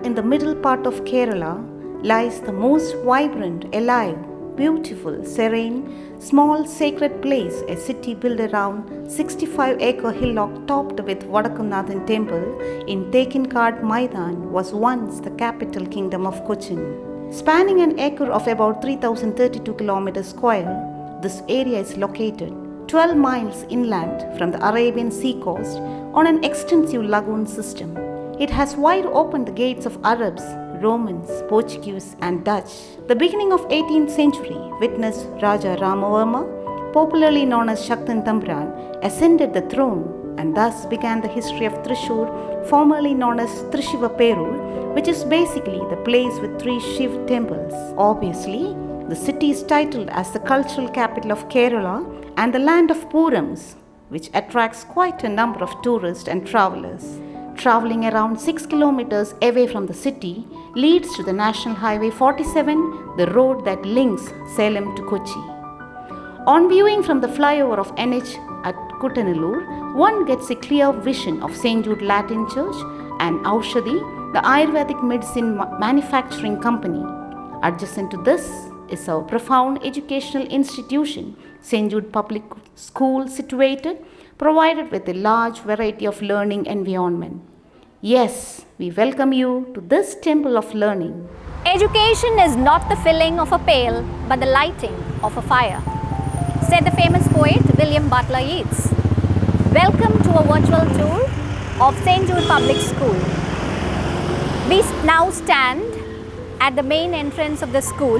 in the middle part of Kerala lies the most vibrant, alive, beautiful, serene, small sacred place, a city built around 65-acre hillock topped with Vadakkunnathan temple in Tekinkad Maidan was once the capital kingdom of Cochin. Spanning an acre of about 3032 km square, this area is located 12 miles inland from the Arabian Sea coast on an extensive lagoon system. It has wide opened the gates of Arabs, Romans, Portuguese and Dutch. The beginning of 18th century witnessed Raja Ramavarma, popularly known as Shaktan Thampuran, ascended the throne, and thus began the history of Thrissur, formerly known as Thrissur, which is basically the place with 3 Shiv temples. Obviously, the city is titled as the cultural capital of Kerala and the land of Purams, which attracts quite a number of tourists and travelers. Traveling around 6 kilometers away from the city leads to the National Highway 47, the road that links Salem to Kochi. On viewing from the flyover of NH at Kuttanellur, one gets a clear vision of St. Jude Latin Church and Aushadhi, the Ayurvedic medicine manufacturing company. Adjacent to this is our profound educational institution, St. Jude Public School, situated, provided with a large variety of learning environment. Yes, we welcome you to this temple of learning. Education is not the filling of a pail, but the lighting of a fire, said the famous poet William Butler Yeats. Welcome to a virtual tour of St. Jude Public School. We now stand at the main entrance of the school,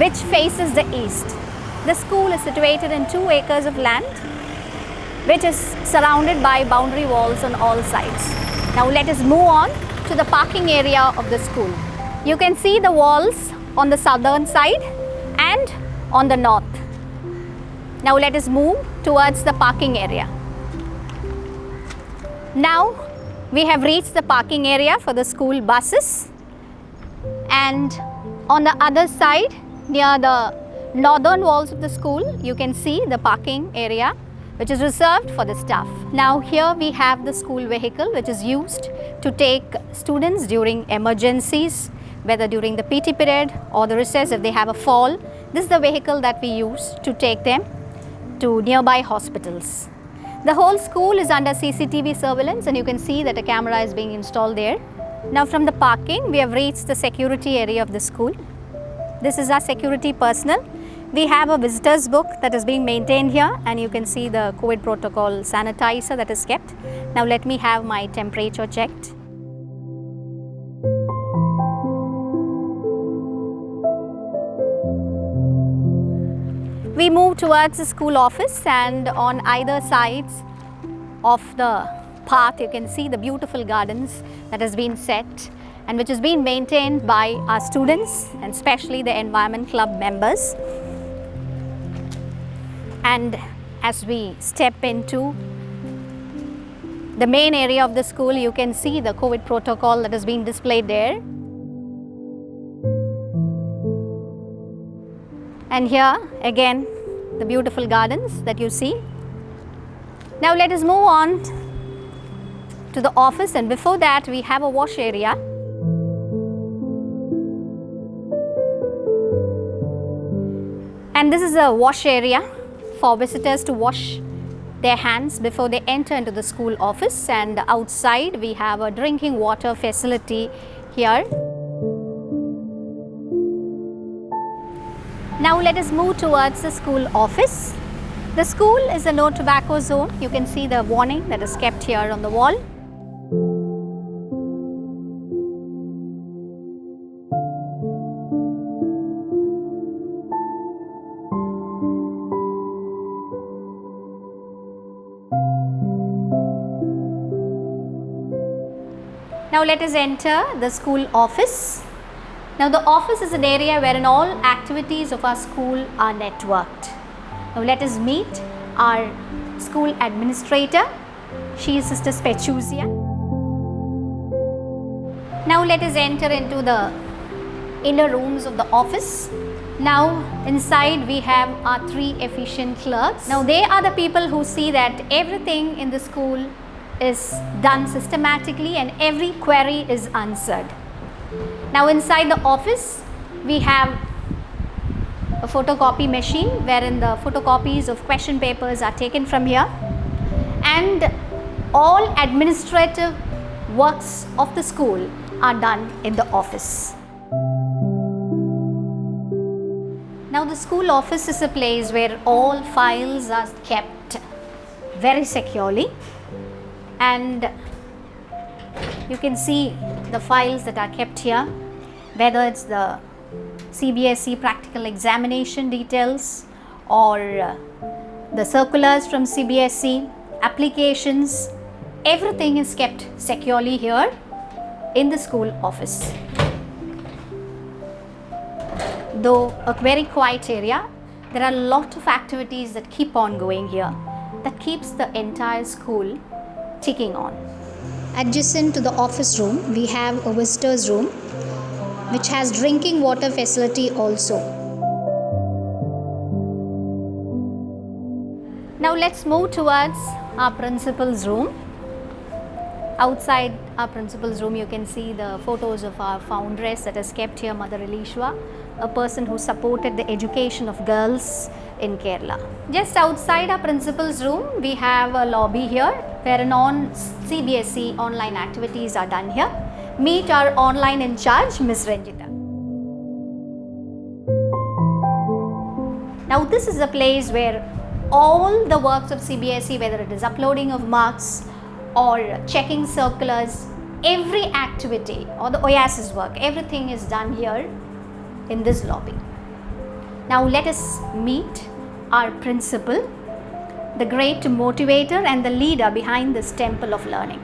which faces the east. The school is situated in 2 acres of land, which is surrounded by boundary walls on all sides. Now let us move on to the parking area of the school. You can see the walls on the southern side and on the north. Now let us move towards the parking area. Now we have reached the parking area for the school buses, and on the other side, near the northern walls of the school, you can see the parking area which is reserved for the staff. Now here we have the school vehicle which is used to take students during emergencies, whether during the PT period or the recess if they have a fall. This is the vehicle that we use to take them to nearby hospitals. The whole school is under CCTV surveillance, and you can see that a camera is being installed there. Now from the parking, we have reached the security area of the school. This is our security personnel. We have a visitor's book that is being maintained here, and you can see the COVID protocol sanitizer that is kept. Now let me have my temperature checked. We move towards the school office, and on either sides of the path you can see the beautiful gardens that has been set and which is being maintained by our students and especially the Environment Club members. And as we step into the main area of the school, you can see the COVID protocol that is being displayed there. And here again the beautiful gardens that you see. Now let us move on to the office, and before that we have a wash area. And this is a wash area for visitors to wash their hands before they enter into the school office, and outside we have a drinking water facility here. Now let us move towards the school office. The school is a no tobacco zone. You can see the warning that is kept here on the wall. Now let us enter the school office. Now the office is an area wherein all activities of our school are networked. Now let us meet our school administrator. She is Sister Spechuzia. Now let us enter into the inner rooms of the office. Now inside we have our 3 efficient clerks. Now they are the people who see that everything in the school is done systematically and every query is answered. Now inside the office we have a photocopy machine wherein the photocopies of question papers are taken from here, and all administrative works of the school are done in the office. Now the school office is a place where all files are kept very securely, and you can see the files that are kept here, whether it's the CBSE practical examination details or the circulars from CBSE, applications, everything is kept securely here in the school office. Though a very quiet area, there are a lot of activities that keep on going here, that keeps the entire school ticking on. Adjacent to the office room, we have a visitors room which has drinking water facility also. Now let's move towards our principal's room. Outside our principal's room you can see the photos of our foundress that is kept here, Mother Elishwa, a person who supported the education of girls in Kerala. Just outside our principal's room we have a lobby here where CBSE online activities are done here. Meet our online in charge, Ms. Ranjita. Now this is a place where all the works of CBSE, whether it is uploading of marks or checking circulars, every activity or the OASIS work, everything is done here in this lobby. Now let us meet our principal, the great motivator and the leader behind this temple of learning.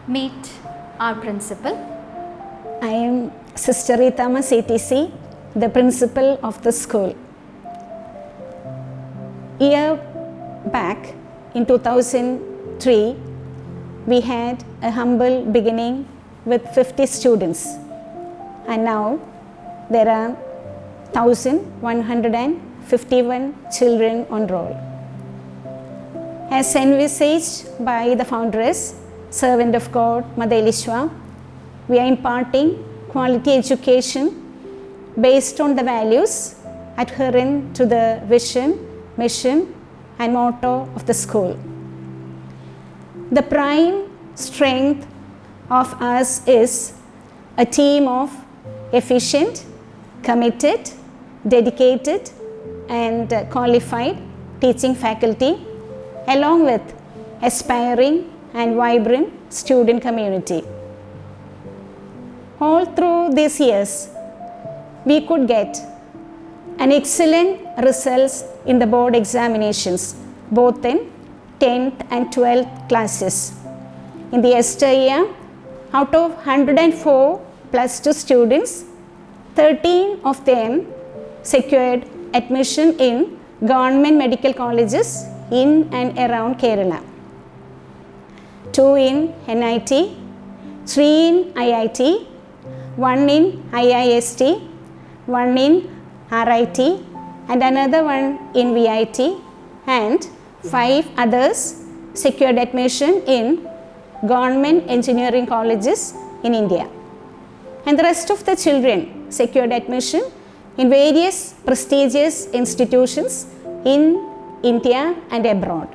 Meet our principal. I am Sister Ritama CTC, the principal of the school. Year back in 2003, we had a humble beginning with 50 students, and now there are 1,151 children on roll. As envisaged by the foundress, servant of God, Mother Elishwa, we are imparting quality education based on the values adherent to the vision, mission and motto of the school. The prime strength of us is a team of efficient, committed, dedicated and qualified teaching faculty, along with aspiring and vibrant student community. All through these years, we could get an excellent results in the board examinations, both in 10th and 12th classes. In the year, out of 104 plus 2 students, 13 of them secured admission in government medical colleges in and around Kerala. 2 in NIT, 3 in IIT, 1 in IIST, 1 in RIT and another one in VIT, and 5 others secured admission in government engineering colleges in India. And the rest of the children secured admission in various prestigious institutions in India and abroad.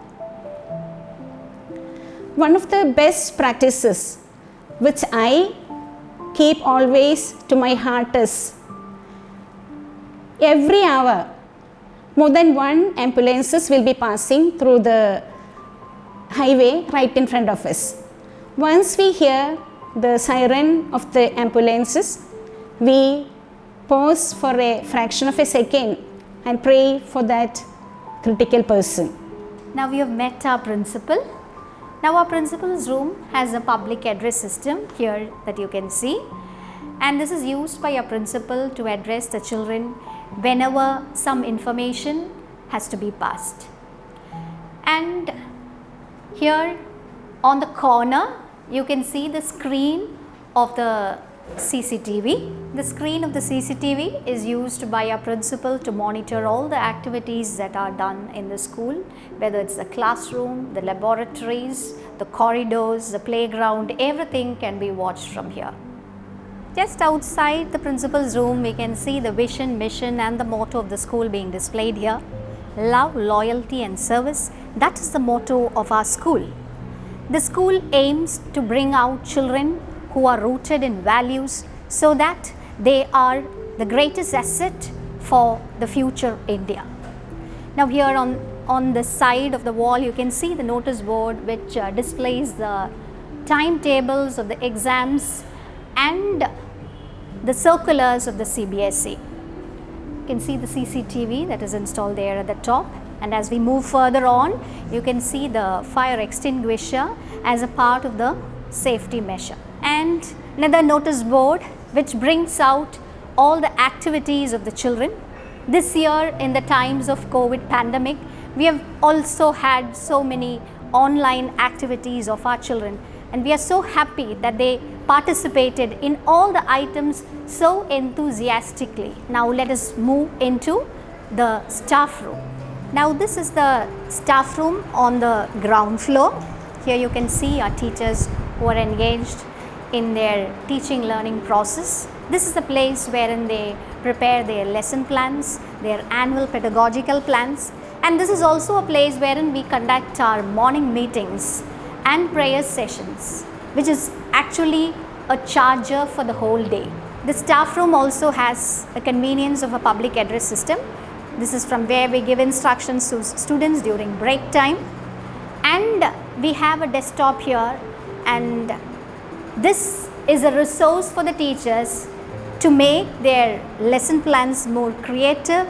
One of the best practices which I keep always to my heart is every hour more than 1 ambulances will be passing through the highway right in front of us. Once we hear the siren of the ambulances, we pause for a fraction of a second and pray for that critical person. Now we have met our principal. Now our principal's room has a public address system here that you can see, and this is used by our principal to address the children whenever some information has to be passed. And here on the corner you can see the screen of the CCTV. The screen of the CCTV is used by our principal to monitor all the activities that are done in the school, whether it's the classroom, the laboratories, the corridors, the playground, everything can be watched from here. Just outside the principal's room, we can see the vision, mission and the motto of the school being displayed here. Love, loyalty and service, that is the motto of our school. The school aims to bring out children who are rooted in values so that they are the greatest asset for the future India. Now here on the side of the wall you can see the notice board which displays the timetables of the exams and the circulars of the CBSE. You can see the CCTV that is installed there at the top, and as we move further on you can see the fire extinguisher as a part of the safety measure, and another notice board which brings out all the activities of the children. This year in the times of COVID pandemic, we have also had so many online activities of our children, and we are so happy that they participated in all the items so enthusiastically. Now let us move into the staff room. Now this is the staff room on the ground floor. Here you can see our teachers who are engaged in their teaching learning process. This is the place wherein they prepare their lesson plans, their annual pedagogical plans, and this is also a place wherein we conduct our morning meetings and prayer sessions, which is actually a charger for the whole day. The staff room also has the convenience of a public address system. This is from where we give instructions to students during break time, and we have a desktop here, and this is a resource for the teachers to make their lesson plans more creative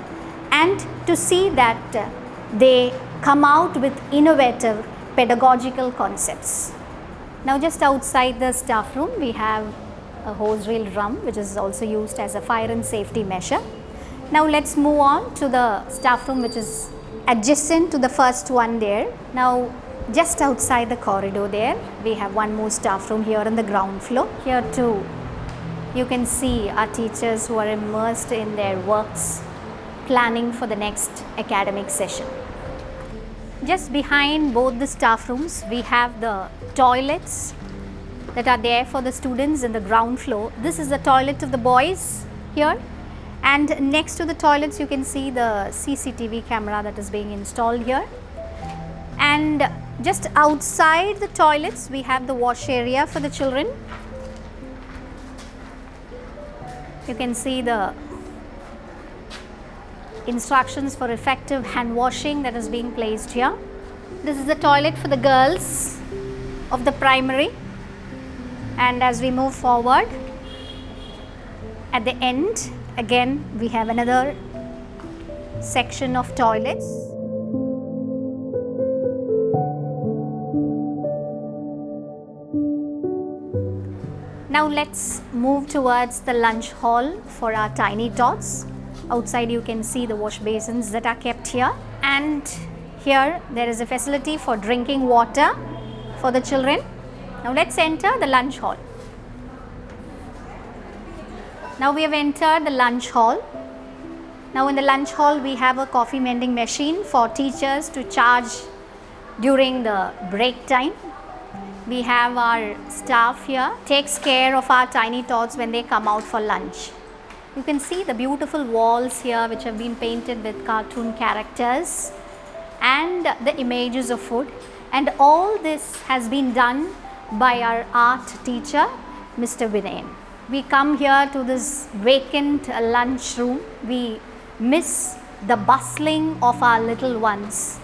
and to see that they come out with innovative pedagogical concepts. Now just outside the staff room we have a hose reel drum which is also used as a fire and safety measure. Now let's move on to the staff room which is adjacent to the first one there. Now just outside the corridor there we have one more staff room here on the ground floor. Here too you can see our teachers who are immersed in their works, planning for the next academic session. Just behind both the staff rooms we have the toilets that are there for the students in the ground floor. This is the toilet of the boys here, and next to the toilets you can see the CCTV camera that is being installed here, and just outside the toilets we have the wash area for the children. You can see the instructions for effective hand washing that is being placed here. This is the toilet for the girls of the primary, and as we move forward at the end again we have another section of toilets. Now let's move towards the lunch hall for our tiny tots. Outside you can see the wash basins that are kept here, and here there is a facility for drinking water for the children. Now let's enter the lunch hall. Now we have entered the lunch hall. Now in the lunch hall we have a coffee vending machine for teachers to charge during the break time. We have our staff here takes care of our tiny tots when they come out for lunch. You can see the beautiful walls here which have been painted with cartoon characters and the images of food, and all this has been done by our art teacher Mr. Vinayan. We come here to this vacant lunch room. We miss the bustling of our little ones.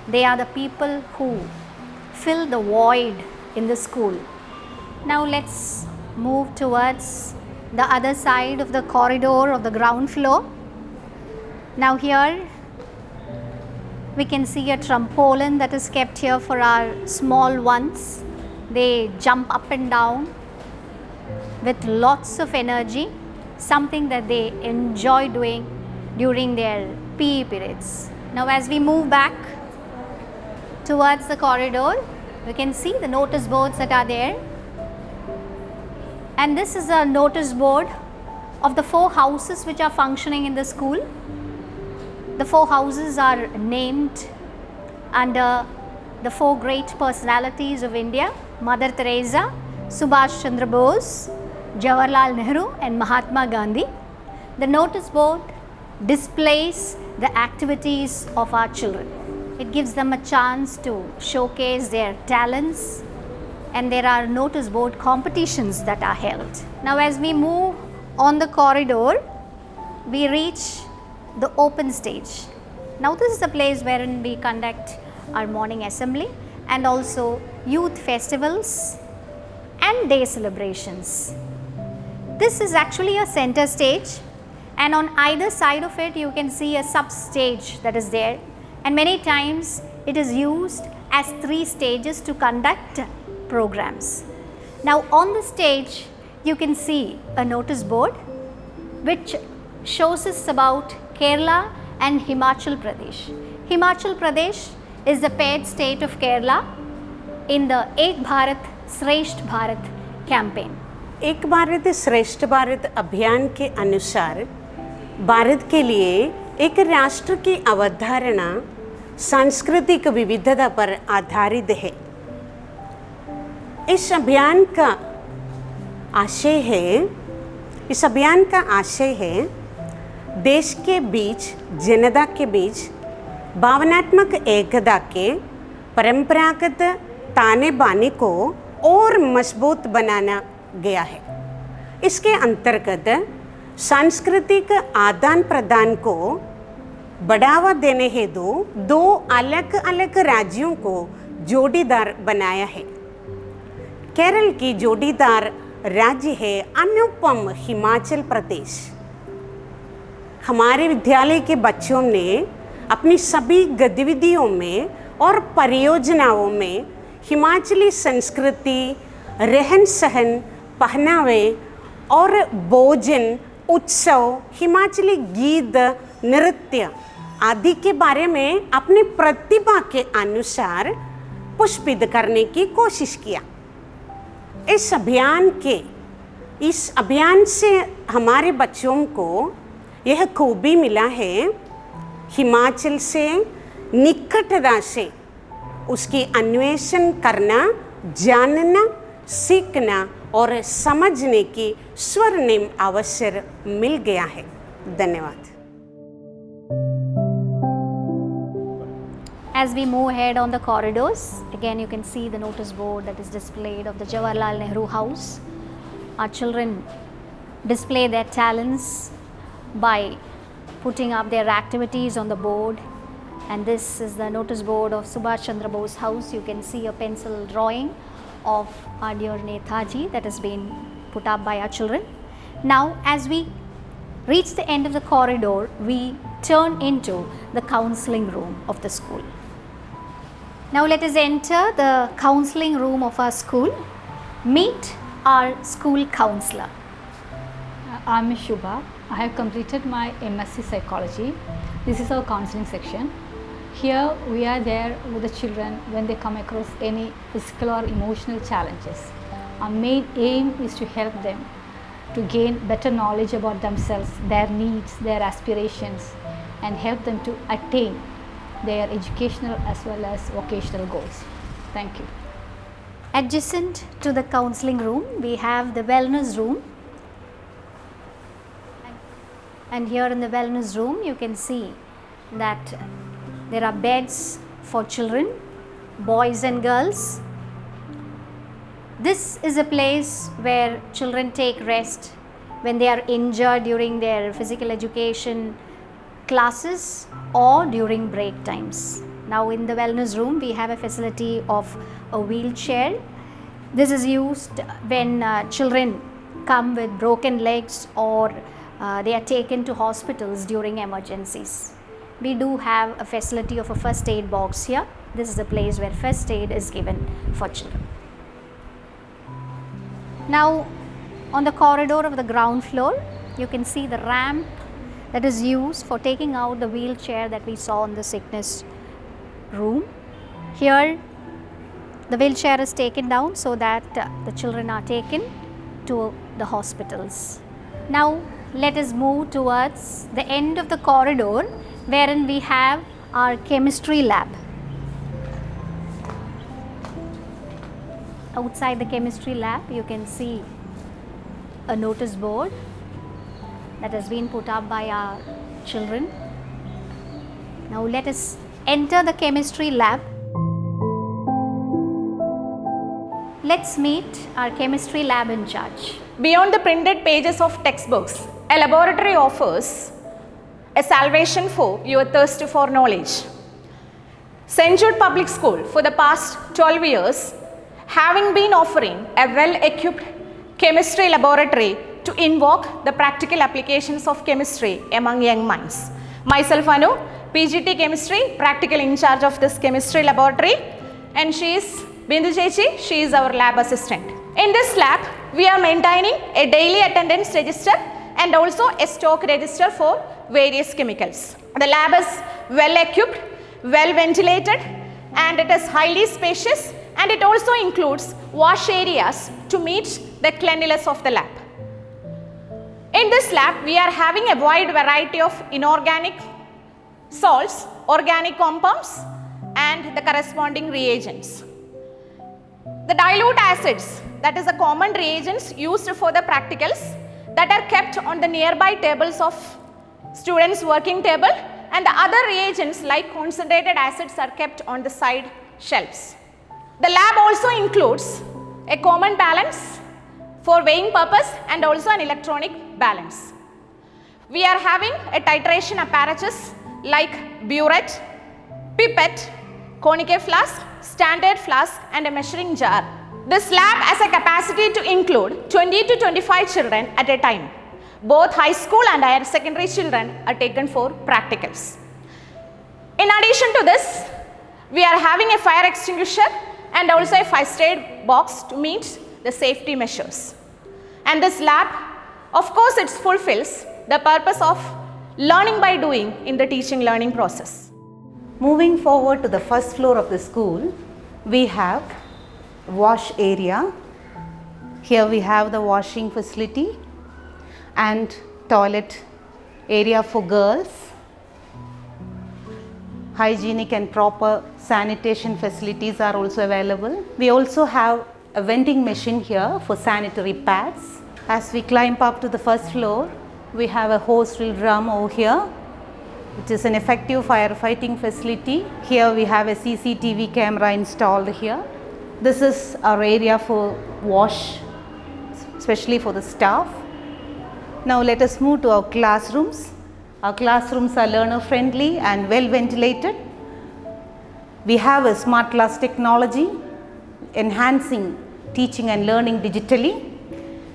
They are the people who fill the void in the school. Now let's move towards the other side of the corridor of the ground floor. Now here we can see a trampoline that is kept here for our small ones. They jump up and down with lots of energy, something that they enjoy doing during their PE periods. Now as we move back towards the corridor, we can see the notice boards that are there, And this is a notice board of the 4 houses which are functioning in the school. The 4 houses are named under the 4 great personalities of India: Mother Teresa, Subhash Chandra Bose, Jawaharlal Nehru and Mahatma Gandhi. The notice board displays the activities of our children. It gives them a chance to showcase their talents, and there are notice board competitions that are held. Now as we move on the corridor, we reach the open stage. Now this is the place wherein we conduct our morning assembly and also youth festivals and day celebrations. This is actually a center stage, and on either side of it you can see a sub stage that is there, and many times it is used as 3 stages to conduct programs. Now on the stage you can see a notice board which shows us about Kerala and Himachal Pradesh. Himachal Pradesh is the paired state of Kerala in the Ek Bharat Shresth Bharat campaign. एक भारत श्रेष्ठ भारत अभियान के अनुसार भारत के लिए एक राष्ट्र की अवधारणा सांस्कृतिक विविधता पर आधारित है। इस अभियान का आशय है देश के बीच, जनता के बीच भावनात्मक एकता के परंपरागत ताने बाने को और मजबूत बनाना गया है। इसके अंतर्गत सांस्कृतिक आदान प्रदान को बढ़ावा देने हेतु 2 अलग अलग राज्यों को जोड़ीदार बनाया है। केरल की जोड़ीदार राज्य है अनुपम हिमाचल प्रदेश। हमारे विद्यालय के बच्चों ने अपनी सभी गतिविधियों में और परियोजनाओं में हिमाचली संस्कृति, रहन सहन, पहनावे और भोजन, उत्सव, हिमाचली गीत, नृत्य आदि के बारे में अपनी प्रतिभा के अनुसार पुष्पित करने की कोशिश किया। इस अभियान से हमारे बच्चों को यह खूबी मिला है, हिमाचल से निकटता से उसकी अन्वेषण करना, जानना, सीखना और समझने की स्वर्णिम अवसर मिल गया है। धन्यवाद। As we move ahead on the corridors, again you can see the notice board that is displayed of the Jawaharlal Nehru House. Our children display their talents by putting up their activities on the board, and this is the notice board of Subhash Chandra Bose House. You can see a pencil drawing of our dear Netaji that has been put up by our children. Now as we reach the end of the corridor, we turn into the counseling room of the school. Now let us enter the counseling room of our school. Meet our school counselor. I'm Shubha. I have completed my MSc Psychology. This is our counseling section. Here we are there with the children when they come across any physical or emotional challenges. Our main aim is to help them to gain better knowledge about themselves, their needs, their aspirations, and help them to attain their educational as well as vocational goals. Thank you. Adjacent to the counseling room, we have the wellness room. And here in the wellness room, you can see that there are beds for children, boys and girls. This is a place where children take rest when they are injured during their physical education classes or during break times. Now in the wellness room, we have a facility of a wheelchair. This is used when children come with broken legs or they are taken to hospitals during emergencies. We do have a facility of a first aid box here. This is a place where first aid is given for children. Now on the corridor of the ground floor, you can see the ramp that is used for taking out the wheelchair that we saw in the sickness room. Here the wheelchair is taken down so that the children are taken to the hospitals. Now let us move towards the end of the corridor wherein we have our chemistry lab. Outside the chemistry lab you can see a notice board that has been put up by our children. Now let us enter the chemistry lab. Let's meet our chemistry lab in charge. Beyond the printed pages of textbooks, a laboratory offers a salvation for your thirst for knowledge. St. Jude Public School for the past 12 years having been offering a well-equipped chemistry laboratory to invoke the practical applications of chemistry among young minds. Myself Anu, PGT Chemistry, practical in charge of this chemistry laboratory, and she is Bindu Chechi, she is our lab assistant. In this lab, we are maintaining a daily attendance register and also a stock register for various chemicals. The lab is well equipped, well ventilated, and it is highly spacious, and it also includes wash areas to meet the cleanliness of the lab. In this lab, we are having a wide variety of inorganic salts, organic compounds, and the corresponding reagents. The dilute acids, that is the common reagents used for the practicals, that are kept on the nearby tables of students' working table, and the other reagents like concentrated acids are kept on the side shelves. The lab also includes a common balance for weighing purpose and also an electronic balance. We are having a titration apparatus like burette, pipette, concave flask, standard flask, and a measuring jar. This lab has a capacity to include 20 to 25 children at a time. Both high school and higher secondary children are taken for practicals. In addition to this, we are having a fire extinguisher and also a first aid box to meet the safety measures. And this lab, of course, it fulfills the purpose of learning by doing in the teaching learning process. Moving forward to the first floor of the school, we have wash area. Here we have the washing facility and toilet area for girls. Hygienic and proper sanitation facilities are also available. We also have a vending machine here for sanitary pads. As we climb up to the first floor, we have a hose drill drum over here, which is an effective firefighting facility. Here we have a CCTV camera installed here. This is our area for wash, especially for the staff. Now let us move to our classrooms. Our classrooms are learner friendly and well ventilated. We have a smart class technology enhancing teaching and learning digitally.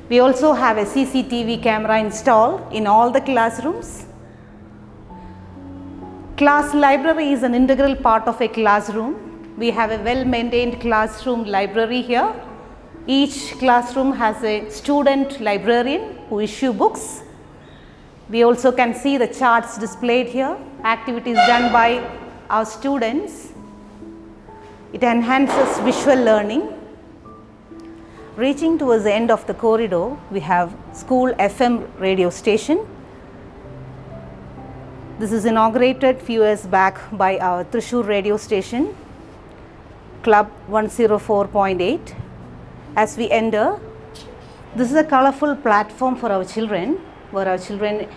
We also have a CCTV camera installed in all the classrooms. Class library is an integral part of a classroom. We have a well-maintained classroom library here. Each classroom has a student librarian who issue books. We also can see the charts displayed here, activities done by our students. It enhances visual learning. Reaching towards the end of the corridor, we have school FM radio station. This is inaugurated few years back by our Thrissur radio station, Club 104.8. As we enter, this is a colorful platform for our children, where our children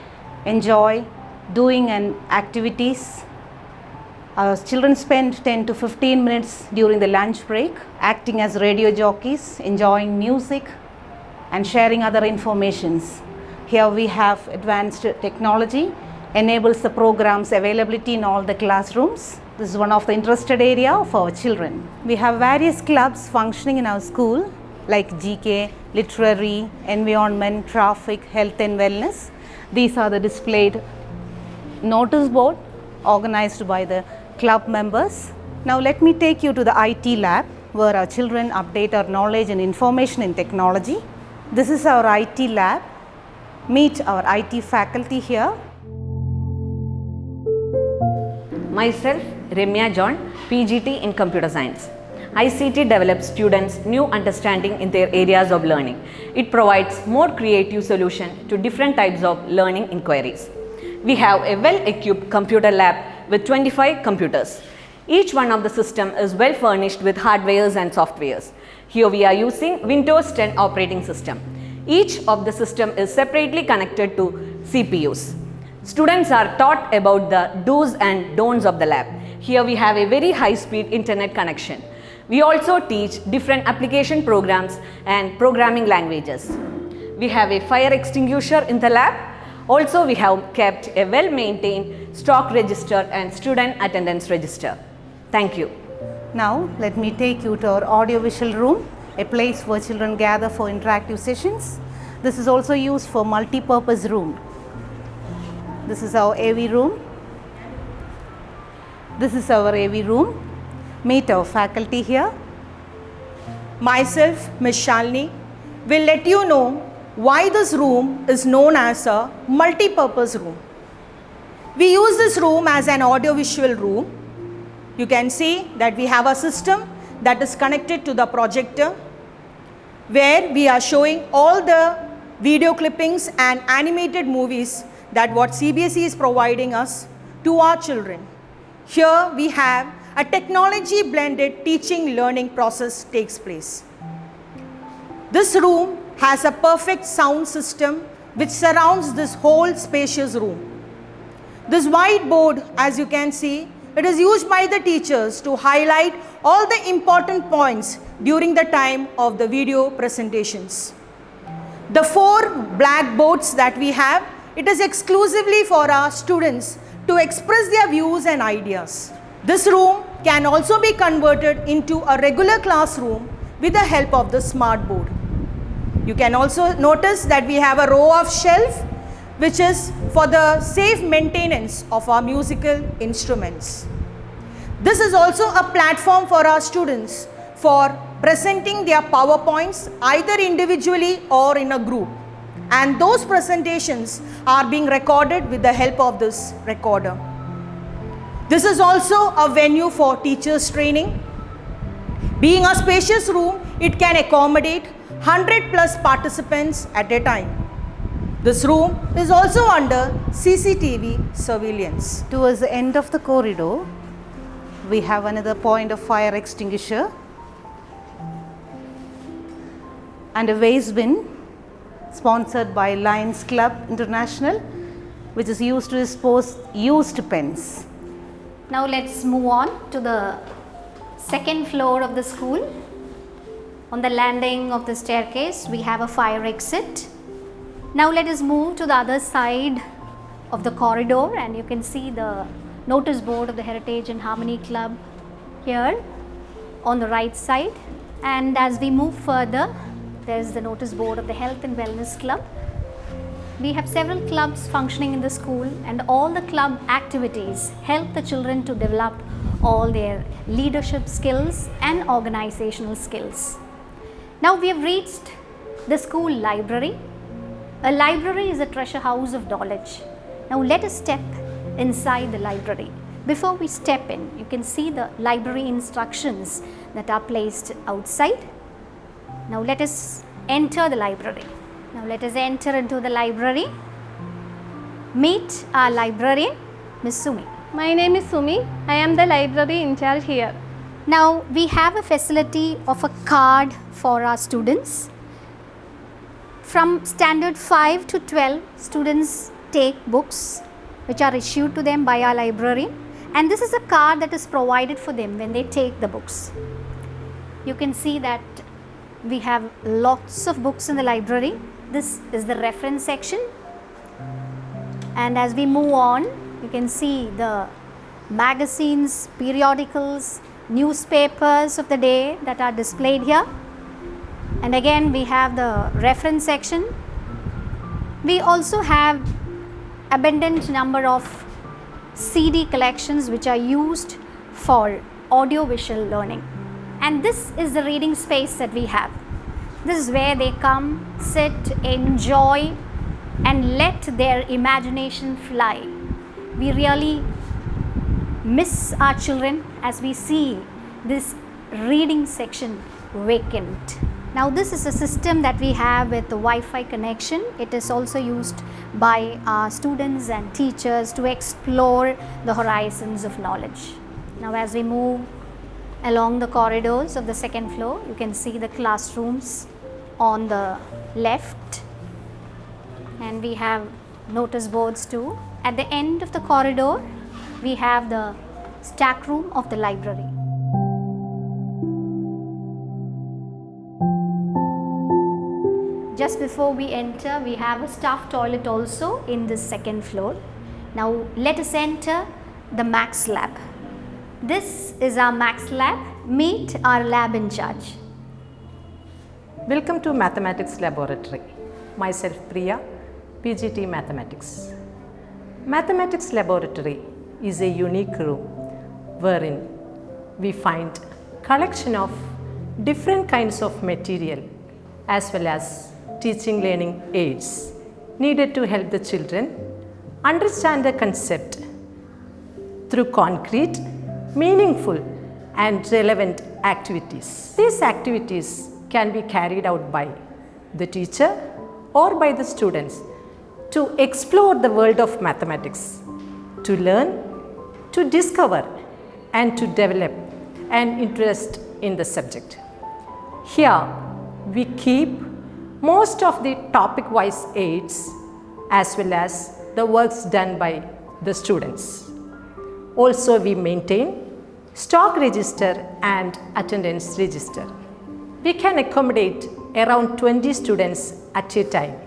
enjoy doing activities. Our children spend 10 to 15 minutes during the lunch break, acting as radio jockeys, enjoying music and sharing other informations. Here we have advanced technology, enables the programs availability in all the classrooms. This is one of the interested area of our children. We have various clubs functioning in our school like GK, literary, environment, traffic, health and wellness. These are the displayed notice board organized by the club members. Now let me take you to the IT lab, where our children update our knowledge and information in technology. This is our IT lab. Meet our IT faculty here. Myself, Ramya John, PGT in Computer Science. ICT develops students' new understanding in their areas of learning. It provides more creative solution to different types of learning inquiries. We have a well-equipped computer lab with 25 computers. Each one of the system is well furnished with hardwares and softwares. Here we are using Windows 10 operating system. Each of the system is separately connected to CPUs. Students are taught about the do's and don'ts of the lab. Here we have a very high speed internet connection. We also teach different application programs and programming languages. We have a fire extinguisher in the lab. Also we have kept a well maintained stock register and student attendance register. Thank you. Now let me take you to our audiovisual room, a place where children gather for interactive sessions. This is also used for multi-purpose room. This is our AV room. This is our AV room. Meet our faculty here. Myself, Ms. Shalini, will let you know why this room is known as a multi-purpose room. We use this room as an audiovisual room. You can see that we have a system that is connected to the projector, where we are showing all the video clippings and animated movies that what CBSE is providing us to our children. Here we have a technology blended teaching learning process takes place. This room has a perfect sound system which surrounds this whole spacious room. This whiteboard, as you can see, it is used by the teachers to highlight all the important points during the time of the video presentations. The 4 blackboards that we have, it is exclusively for our students to express their views and ideas. This room can also be converted into a regular classroom with the help of the smart board. You can also notice that we have a row of shelf which is for the safe maintenance of our musical instruments. This is also a platform for our students for presenting their PowerPoints either individually or in a group. And those presentations are being recorded with the help of this recorder. This is also a venue for teachers training. Being a spacious room, it can accommodate 100+ participants at a time. This room is also under CCTV surveillance. Towards the end of the corridor, we have another point of fire extinguisher and a waste bin sponsored by Lions Club International, which is used to dispose used pens. Now let's move on to the second floor of the school. On the landing of the staircase, we have a fire exit. Now let us move to the other side of the corridor, and you can see the notice board of the Heritage and Harmony Club here on the right side. And as we move further, there is the notice board of the Health and Wellness Club. We have several clubs functioning in the school, and all the club activities help the children to develop all their leadership skills and organizational skills. Now we have reached the school library. A library is a treasure house of knowledge. Now let us step inside the library. Before we step in, you can see the library instructions that are placed outside. Now let us enter the library. Now let us enter into the library. Meet our librarian, Ms. Sumi. My name is Sumi. I am the library in charge here. Now we have a facility of a card for our students. From standard 5 to 12, students take books which are issued to them by our librarian, and this is a card that is provided for them when they take the books. You can see that we have lots of books in the library. This is the reference section, and as we move on, you can see the magazines, periodicals, newspapers of the day that are displayed here. And again we have the reference section. We also have abundant number of CD collections which are used for audio-visual learning. And this is the reading space that we have. This is where they come, sit, enjoy and let their imagination fly. We really miss our children as we see this reading section vacant. Now this is a system that we have with the Wi-Fi connection. It is also used by our students and teachers to explore the horizons of knowledge. Now as we move along the corridors of the second floor, you can see the classrooms on the left, and we have notice boards too. At the end of the corridor, we have the stack room of the library. Just before we enter, we have a staff toilet also in this second floor. Now let us enter the Max lab. This is our Max lab. Meet our lab in charge. Welcome to Mathematics Laboratory. Myself Priya, PGT Mathematics. Mathematics Laboratory is a unique room wherein we find collection of different kinds of material as well as teaching learning aids needed to help the children understand the concept through concrete, meaningful and relevant activities. These activities can be carried out by the teacher or by the students to explore the world of mathematics, to learn, to discover and to develop an interest in the subject. Here we keep most of the topic wise aids as well as the works done by the students. Also we maintain stock register and attendance register. We can accommodate around 20 students at a time.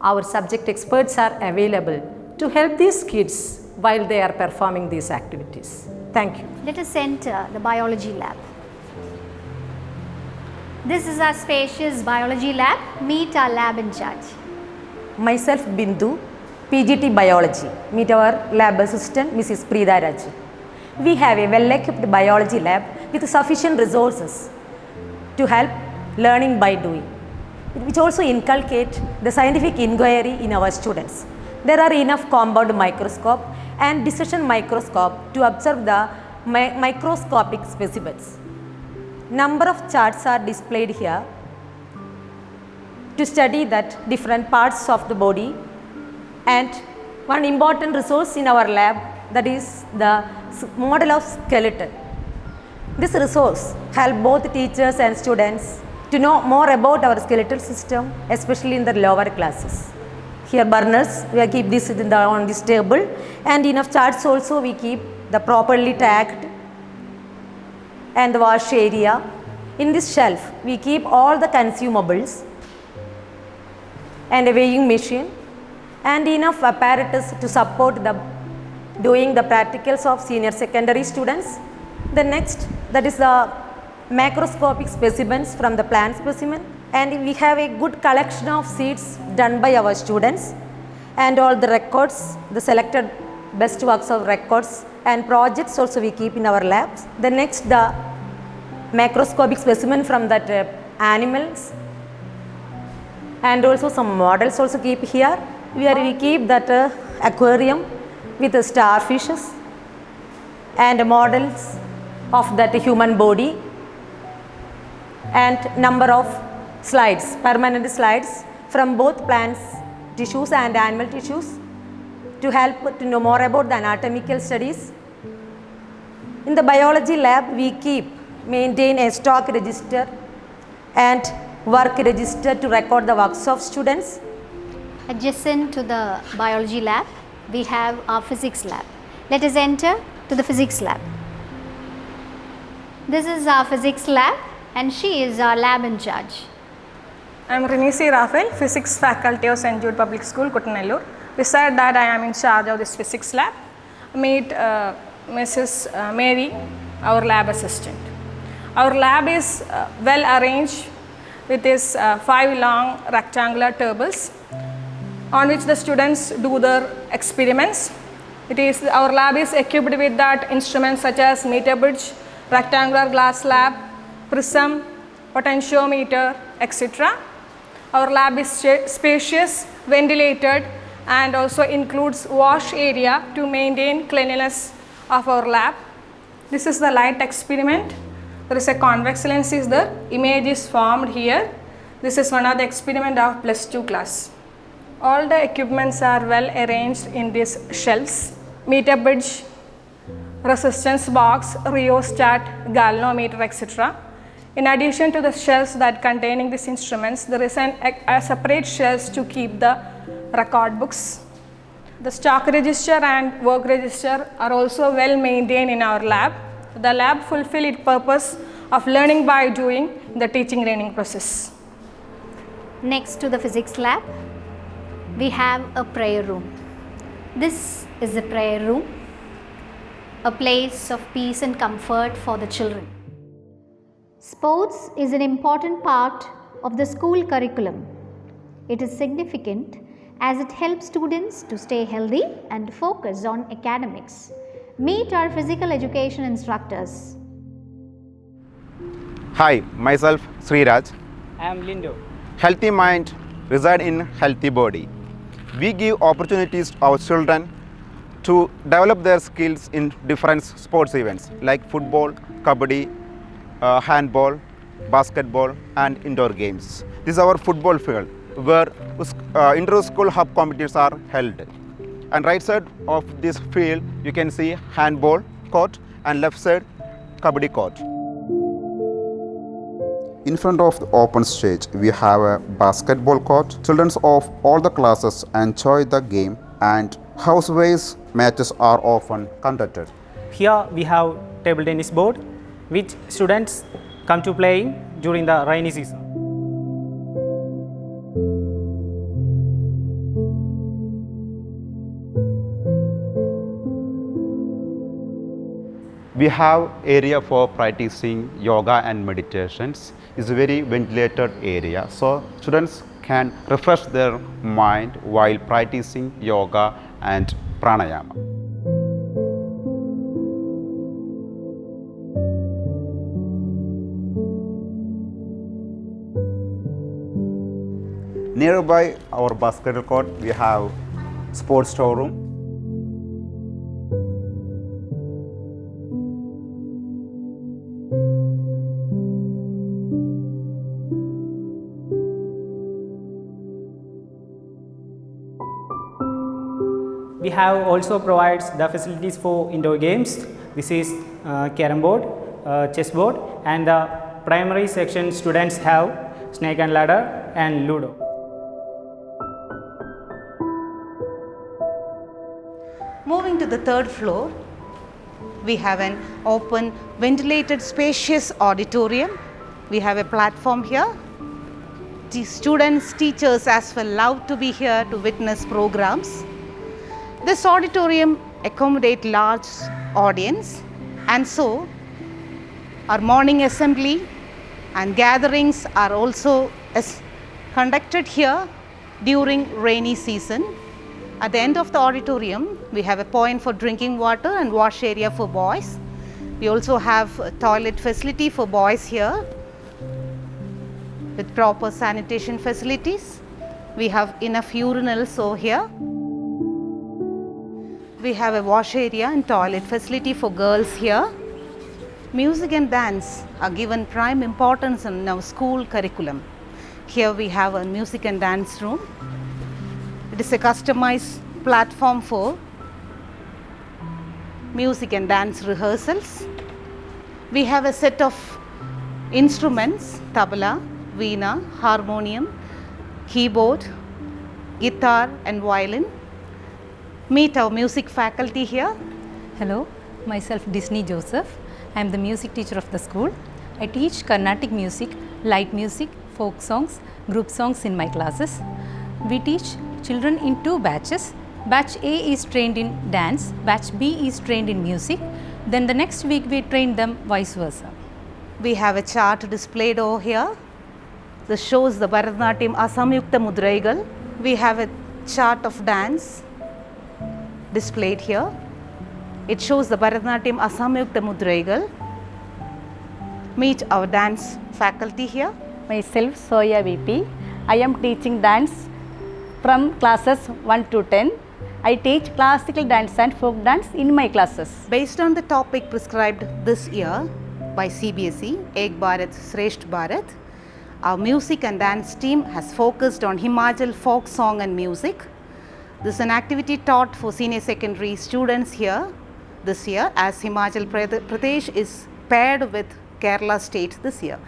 Our subject experts are available to help these kids while they are performing these activities. Thank you. Let us enter the biology lab. This is our spacious biology lab. Meet our lab in charge. Myself Bindu, PGT Biology. Meet our lab assistant Mrs. Preeta Raju. We have a well-equipped biology lab with sufficient resources to help learning by doing, which also inculcate the scientific inquiry in our students. There are enough compound microscope and dissection microscope to observe the microscopic specimens. Number of charts are displayed here to study that different parts of the body, and one important resource in our lab, that is the model of skeleton. This resource helps both teachers and students to know more about our skeletal system, especially in the lower classes. Here burners, we keep this on this table, and enough charts also we keep the properly tagged and the wash area. In this shelf, we keep all the consumables and a weighing machine and enough apparatus to support the doing the practicals of senior secondary students. The next, that is the macroscopic specimens from the plant specimen, and we have a good collection of seeds done by our students and all the records, the selected best works of records and projects also we keep in our labs. The next, the macroscopic specimen from that animals, and also some models also keep here, where we keep that aquarium with the starfishes and models of that human body, and number of slides, permanent slides from both plants tissues and animal tissues to help to know more about the anatomical studies. In the biology lab, we maintain a stock register and work register to record the works of students. Adjacent to the biology lab, we have our physics lab. Let us enter to the physics lab. This is our physics lab, and she is our lab in charge. I am Renisi Raphael, Physics Faculty of St. Jude Public School, Kuttanellur. Beside that, I am in charge of this physics lab. Meet Mrs. Mary, our lab assistant. Our lab is well arranged with its 5 long rectangular tables on which the students do their experiments. Our lab is equipped with that instruments such as meter bridge, rectangular glass slab, prism, potentiometer, etc. Our lab is spacious, ventilated, and also includes wash area to maintain cleanliness of our lab. This is the light experiment There is a convex lens is there, image is formed here. This is one of the experiment of +2 class. All the equipments are well arranged in these shelves. Meter bridge, resistance box, rheostat, galvanometer, etc. In addition to the shelves that containing these instruments, there is a separate shelves to keep the record books. The stock register and work register are also well maintained in our lab. The lab fulfill its purpose of learning by doing the teaching learning process. Next to the physics lab, we have a prayer room. This is the prayer room, a place of peace and comfort for the children. Sports is an important part of the school curriculum. It is significant as it helps students to stay healthy and focus on academics. Meet our physical education instructors. Hi, myself Sriraj. I am Lindo. Healthy mind reside in healthy body. We give opportunities to our children to develop their skills in different sports events like football, kabaddi, handball, basketball and indoor games. This is our football field where inter-school hub competitions are held. And right side of this field you can see handball court and left side kabaddi court. In front of the open stage we have a basketball court. Children of all the classes enjoy the game and house-wise matches are often conducted. Here we have table tennis board which students come to playing during the rainy season. We have area for practicing yoga and meditations. It's a very ventilated area, so students can refresh their mind while practicing yoga and pranayama. Nearby our basketball court, we have sports storeroom. We have also provides the facilities for indoor games. This is carom board, chess board, and the primary section students have snake and ladder and ludo. Moving to the third floor, we have an open, ventilated, spacious auditorium. We have a platform here. The students, teachers as well love to be here to witness programs. This auditorium accommodates large audience, and so our morning assembly and gatherings are also conducted here during rainy season. At the end of the auditorium, we have a point for drinking water and wash area for boys. We also have a toilet facility for boys here with proper sanitation facilities. We have enough urinals over here. We have a wash area and toilet facility for girls here. Music and dance are given prime importance in our school curriculum. Here we have a music and dance room. It is a customized platform for music and dance rehearsals. We have a set of instruments, tabla, veena, harmonium, keyboard, guitar and violin. Meet our music faculty here. Hello, myself Disney Joseph. I am the music teacher of the school. I teach Carnatic music, light music, folk songs, group songs in my classes. We teach children in 2 batches. Batch A is trained in dance, batch B is trained in music. Then the next week we train them vice versa. We have a chart displayed over here. This shows the Bharatanatyam Asamyukta Mudraigal. We have a chart of dance displayed here. It shows the Bharatanatyam Asamyukta Mudraigal. Meet our dance faculty here. Myself Soya VP. I am teaching dance from classes 1 to 10. I teach classical dance and folk dance in my classes. Based on the topic prescribed this year, by CBSE, Ek Bharat Shresth Bharat. Our music and dance team has focused on Himachal folk song and music. This is an activity taught for senior secondary students here this year, as Himachal Pradesh is paired with Kerala state this year.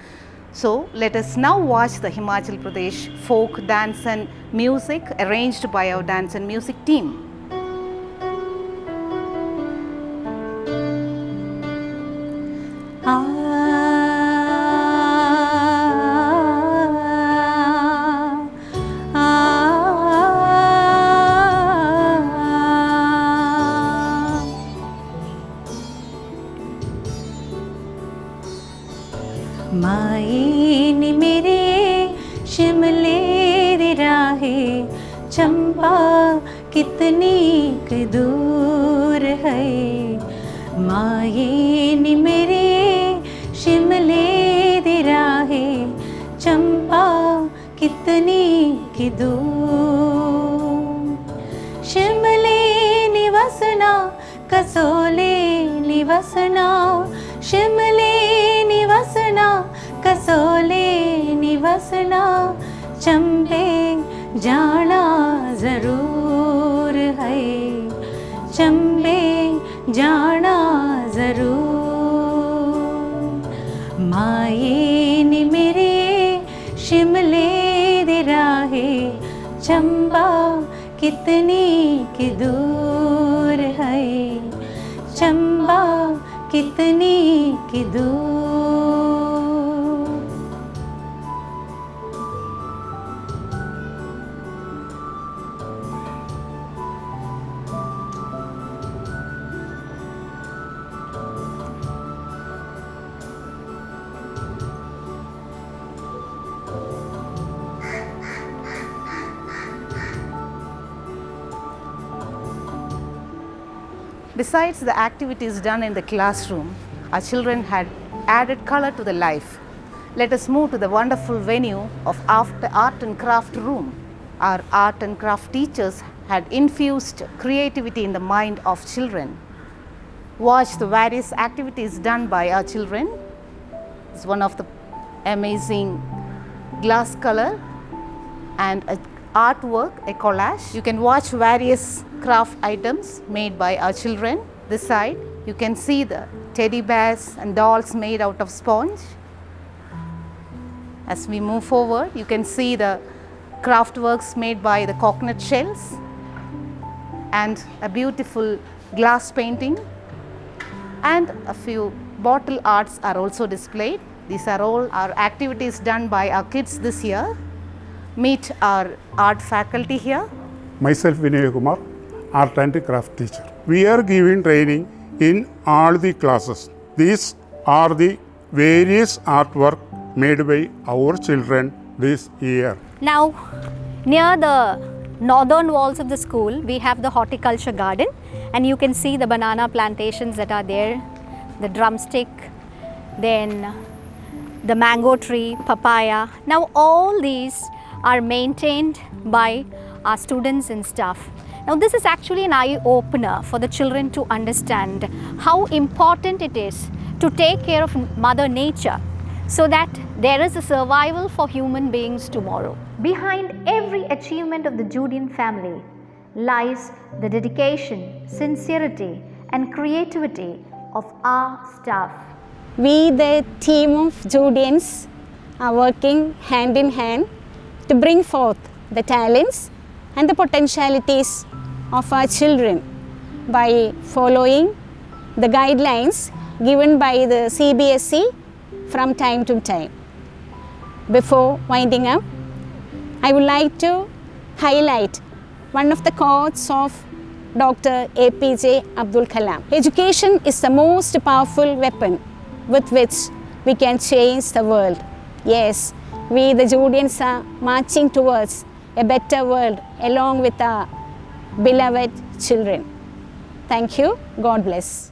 So let us now watch the Himachal Pradesh folk dance and music arranged by our dance and music team. माए नी मेरे शिमले दी राहें चंपा कितनी क दूर है माए नी मेरे शिमले दी राहें चंपा कितनी क दूर शिमले निवसना कसोले निवसना शिमले निवसना कसोले निवसना चंबे जाना ज़रूर है चंबे जाना ज़रूर माए नी मेरे शिमले दी राहें चंबा कितनी की दूर है चंबा कितनी की दूर Besides the activities done in the classroom, our children had added color to the life. Let us move to the wonderful venue of art and craft room. Our art and craft teachers had infused creativity in the mind of children. Watch the various activities done by our children. It's one of the amazing glass color and a artwork, a collage. You can watch various craft items made by our children. This side you can see the teddy bears and dolls made out of sponge. As we move forward, you can see the craft works made by the coconut shells and a beautiful glass painting, and a few bottle arts are also displayed. These are all our activities done by our kids this year. Meet our art faculty here. Myself Vinay Kumar, art and craft teacher. We are giving training in all the classes. These are the various artwork made by our children this year. Now, near the northern walls of the school, we have the horticulture garden, and you can see the banana plantations that are there, the drumstick, then the mango tree, papaya. Now all these are maintained by our students and staff. Now this is actually an eye-opener for the children to understand how important it is to take care of Mother Nature so that there is a survival for human beings tomorrow. Behind every achievement of the Judean family lies the dedication, sincerity and creativity of our staff. We, the team of Judeans, are working hand in hand to bring forth the talents and the potentialities of our children by following the guidelines given by the CBSE from time to time. Before winding up, I would like to highlight one of the quotes of Dr. APJ Abdul Kalam. Education is the most powerful weapon with which we can change the world. Yes, we the Judeans are marching towards a better world along with our beloved children. Thank you. God bless.